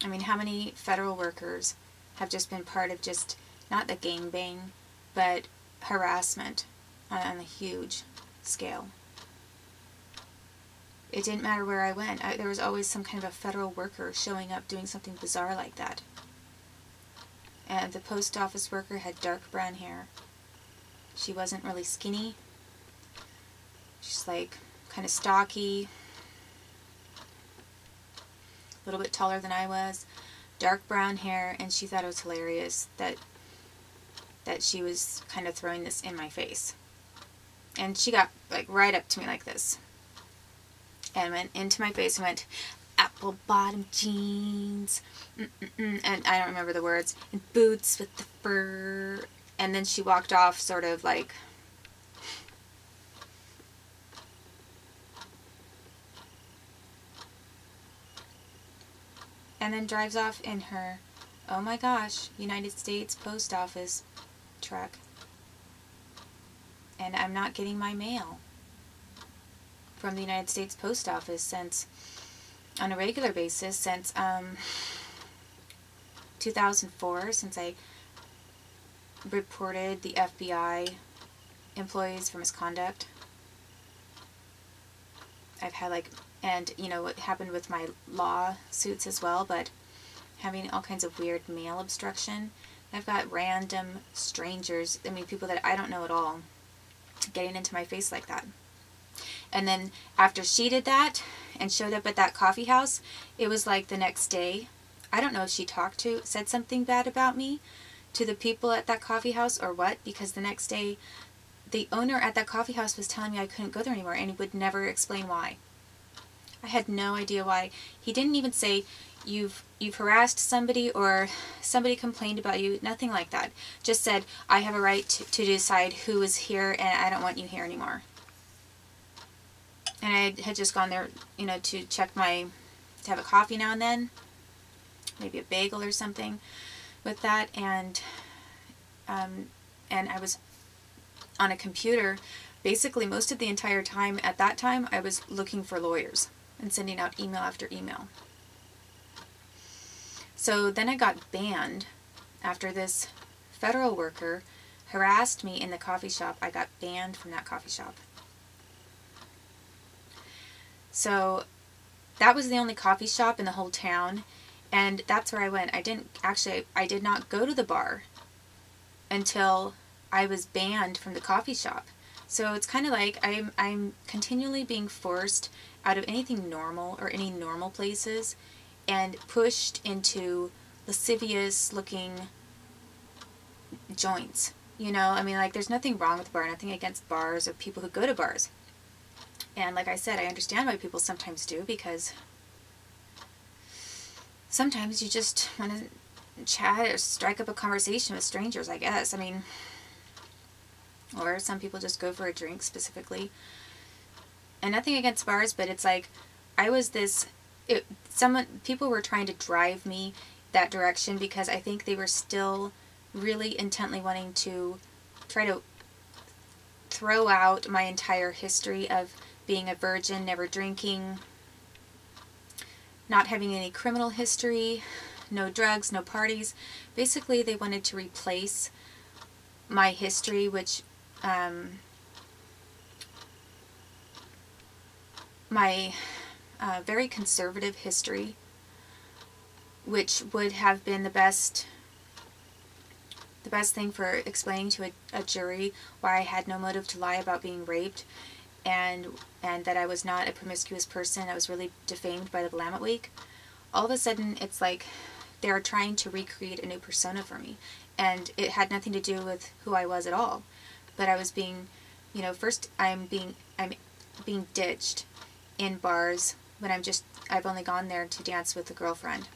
I mean, how many federal workers have just been part of just, not the gangbang, but harassment on a huge scale? It didn't matter where I went. There was always some kind of a federal worker showing up doing something bizarre like that. And the post office worker had dark brown hair. She wasn't really skinny. She's like kind of stocky, a little bit taller than I was, dark brown hair, and she thought it was hilarious that she was kind of throwing this in my face. And she got like right up to me like this and went into my face and went, "Apple bottom jeans," and I don't remember the words, "and boots with the fur," and then she walked off sort of like, and then drives off in her, oh my gosh, United States Post Office truck. And I'm not getting my mail from the United States Post Office since, on a regular basis, since 2004, since I reported the FBI employees for misconduct. I've had like, and you know what happened with my lawsuits as well, but having all kinds of weird mail obstruction. I've got random strangers, I mean people that I don't know at all, getting into my face like that. And then after she did that and showed up at that coffee house, it was like the next day, I don't know if she said something bad about me to the people at that coffee house or what, because the next day the owner at that coffee house was telling me I couldn't go there anymore, and he would never explain why. I had no idea why. He didn't even say, you've harassed somebody or somebody complained about you, nothing like that. Just said, I have a right to decide who is here and I don't want you here anymore. And I had just gone there, you know, to have a coffee now and then, maybe a bagel or something with that, and I was on a computer basically most of the entire time. At that time I was looking for lawyers and sending out email after email. So then I got banned after this federal worker harassed me in the coffee shop. I got banned from that coffee shop. So that was the only coffee shop in the whole town, and that's where I went. I did not go to the bar until I was banned from the coffee shop. So it's kind of like I'm continually being forced out of anything normal or any normal places and pushed into lascivious looking joints. You know, I mean, like, there's nothing wrong with the bar, nothing against bars or people who go to bars. And like I said, I understand why people sometimes do, because sometimes you just want to chat or strike up a conversation with strangers, I guess. I mean, or some people just go for a drink specifically. And nothing against bars, but it's like, people were trying to drive me that direction because I think they were still really intently wanting to try to throw out my entire history of being a virgin, never drinking, not having any criminal history, no drugs, no parties. Basically, they wanted to replace my history, which my very conservative history, which would have been the best thing for explaining to a jury why I had no motive to lie about being raped, and that I was not a promiscuous person. I was really defamed by the Willamette Week. All of a sudden, it's like they're trying to recreate a new persona for me, and it had nothing to do with who I was at all. But I was being, you know, first I'm being ditched in bars when I've only gone there to dance with a girlfriend.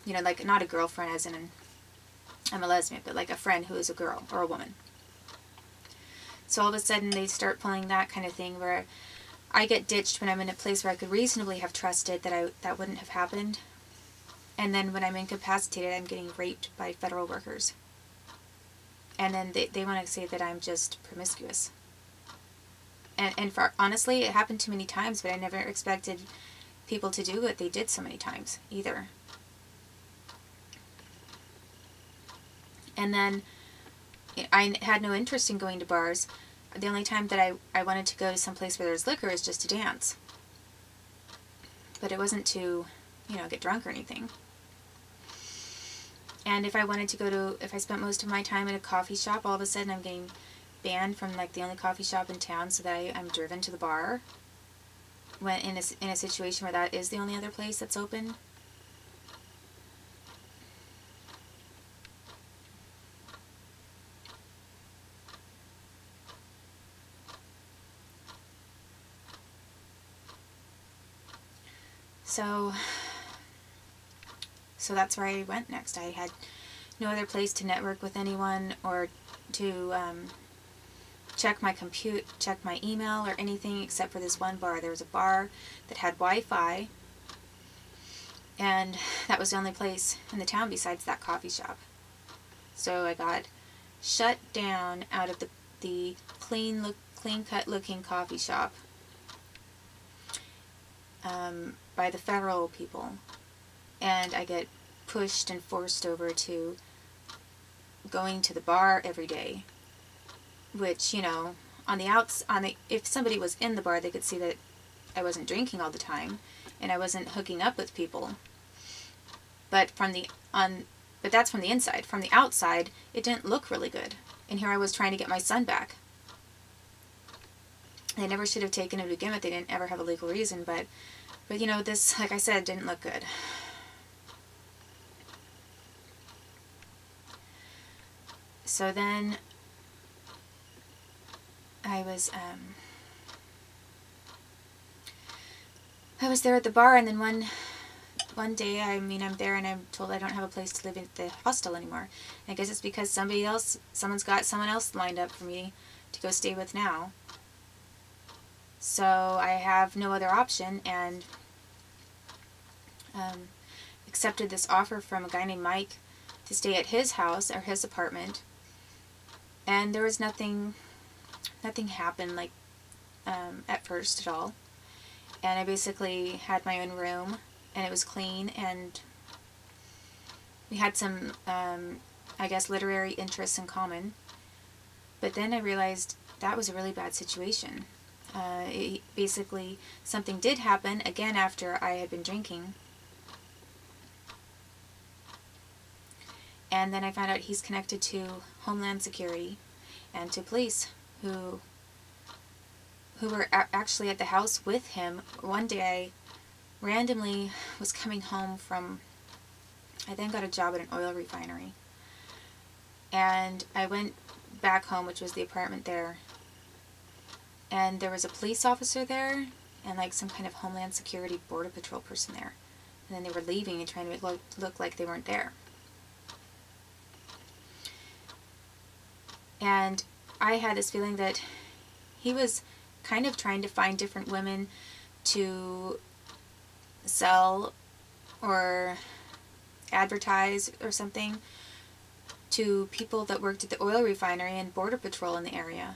You know, like, not a girlfriend as in I'm a lesbian, but like a friend who is a girl or a woman. So all of a sudden they start pulling that kind of thing where I get ditched when I'm in a place where I could reasonably have trusted that wouldn't have happened. And then when I'm incapacitated, I'm getting raped by federal workers. And then they want to say that I'm just promiscuous. And honestly, it happened too many times, but I never expected people to do what they did so many times either. And then I had no interest in going to bars. The only time that I wanted to go to some place where there's liquor is just to dance. But it wasn't to, get drunk or anything. And if I spent most of my time at a coffee shop, all of a sudden I'm getting banned from like the only coffee shop in town, so that I'm driven to the bar when in a situation where that is the only other place that's open. So that's where I went next. I had no other place to network with anyone or to check my email or anything except for this one bar. There was a bar that had Wi-Fi, and that was the only place in the town besides that coffee shop. So I got shut down out of the clean-cut looking coffee shop by the federal people, and I get pushed and forced over to going to the bar every day, which, if somebody was in the bar, they could see that I wasn't drinking all the time and I wasn't hooking up with people. But that's from the inside. From the outside, it didn't look really good. And here I was trying to get my son back. They never should have taken him to begin with. They didn't ever have a legal reason, but this, like I said, didn't look good. So then I was there at the bar, and then one day, I'm there and I'm told I don't have a place to live at the hostel anymore. And I guess it's because someone's got someone else lined up for me to go stay with now. So I have no other option, and accepted this offer from a guy named Mike to stay at his house or his apartment. And there was nothing happened like at first at all. And I basically had my own room, and it was clean, and we had some, I guess, literary interests in common. But then I realized that was a really bad situation. Basically, something did happen, again after I had been drinking. And then I found out he's connected to Homeland Security and to police who were actually at the house with him. One day I randomly was coming home I then got a job at an oil refinery. And I went back home, which was the apartment there. And there was a police officer there and like some kind of Homeland Security Border Patrol person there. And then they were leaving and trying to make it look like they weren't there. And I had this feeling that he was kind of trying to find different women to sell or advertise or something to people that worked at the oil refinery and Border Patrol in the area.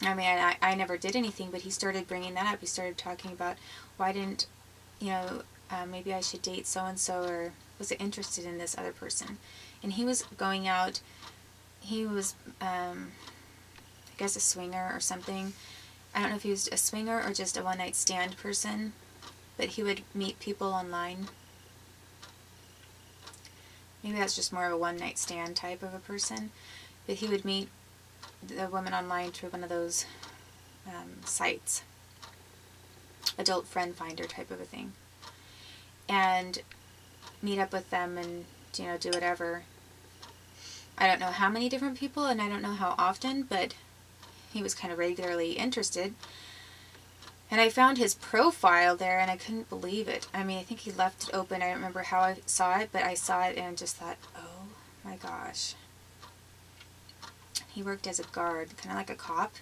I mean, I never did anything, but he started bringing that up. He started talking about, why didn't, maybe I should date so-and-so, or was interested in this other person. And he was going out, he was, I guess a swinger or something. I don't know if he was a swinger or just a one-night stand person, but he would meet people online. Maybe that's just more of a one-night stand type of a person. But he would meet the woman online through one of those sites. Adult friend finder type of a thing. And meet up with them and, do whatever. I don't know how many different people and I don't know how often, but he was kind of regularly interested. And I found his profile there and I couldn't believe it. I mean, I think he left it open. I don't remember how I saw it, but I saw it and just thought, oh my gosh. He worked as a guard, kind of like a cop,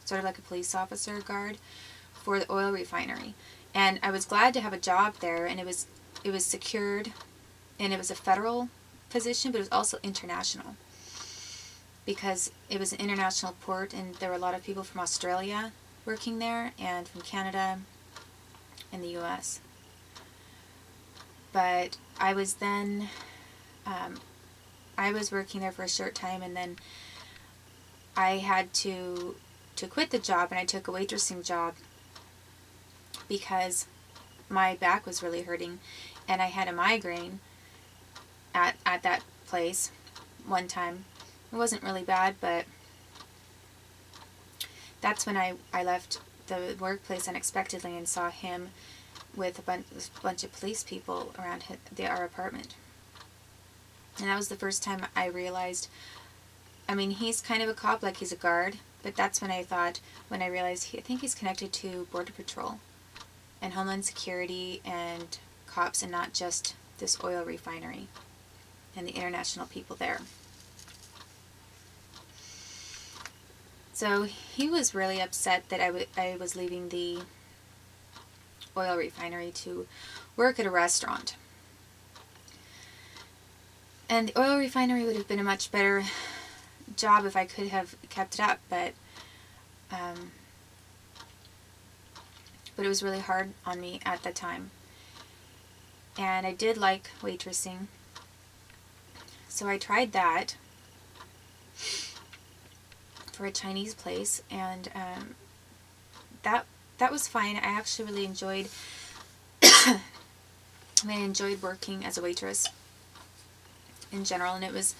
sort of like a police officer guard for the oil refinery. And I was glad to have a job there, and it was secured, and it was a federal position, but it was also international, because it was an international port, and there were a lot of people from Australia working there, and from Canada and the US. But I was then, I was working there for a short time, and then I had to quit the job, and I took a waitressing job because my back was really hurting, and I had a migraine at that place one time. It wasn't really bad, but that's when I left the workplace unexpectedly and saw him with a bunch of police people around our apartment. And that was the first time I realized, I mean, he's kind of a cop, like he's a guard, but that's when I thought, when I realized, I think he's connected to Border Patrol and Homeland Security and cops, and not just this oil refinery and the international people there. So he was really upset that I was leaving the oil refinery to work at a restaurant. And the oil refinery would have been a much better job if I could have kept it up, but it was really hard on me at the time. And I did like waitressing, so I tried that for a Chinese place, and that was fine. I actually really enjoyed I enjoyed working as a waitress in general, and it was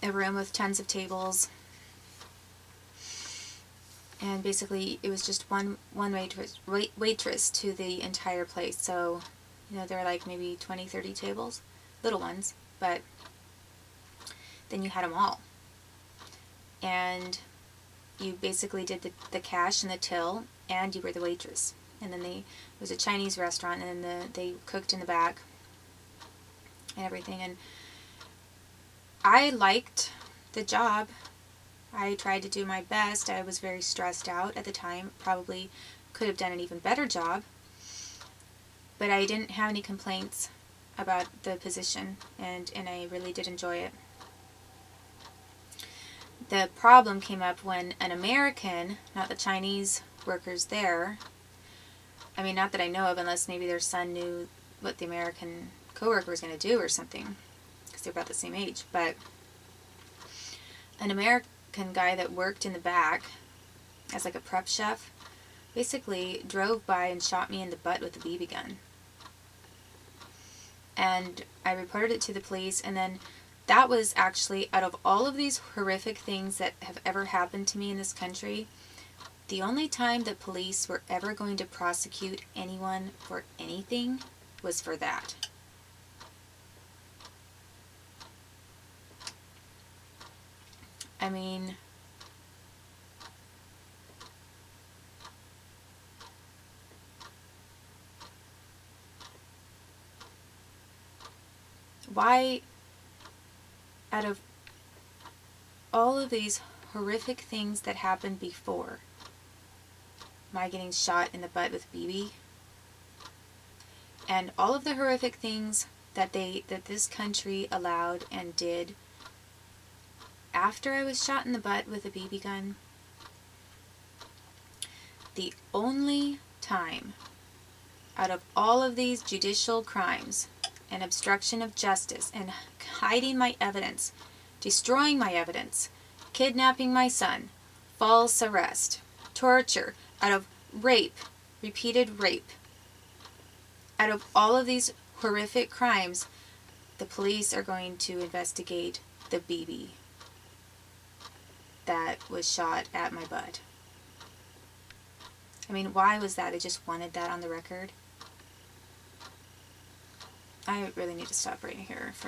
a room with tons of tables, and basically it was just one waitress to the entire place. So, you know, there were like maybe 20-30 tables, little ones, but then you had them all. And you basically did the cash and the till, and you were the waitress. And then it was a Chinese restaurant, and then they cooked in the back and everything. And I liked the job. I tried to do my best. I was very stressed out at the time. Probably could have done an even better job. But I didn't have any complaints about the position, and I really did enjoy it. The problem came up when an American, not the Chinese workers there, I mean, not that I know of, unless maybe their son knew what the American coworker was going to do or something, because they're about the same age, but an American guy that worked in the back as like a prep chef basically drove by and shot me in the butt with a BB gun. And I reported it to the police, and then that was actually, out of all of these horrific things that have ever happened to me in this country, the only time that police were ever going to prosecute anyone for anything was for that. I mean, why, out of all of these horrific things that happened before my getting shot in the butt with BB, and all of the horrific things that this country allowed and did after I was shot in the butt with a BB gun, the only time out of all of these judicial crimes and obstruction of justice and hiding my evidence, destroying my evidence, kidnapping my son, false arrest, torture, out of rape, repeated rape, out of all of these horrific crimes, the police are going to investigate the BB that was shot at my butt. I mean, why was that? I just wanted that on the record. I really need to stop right here for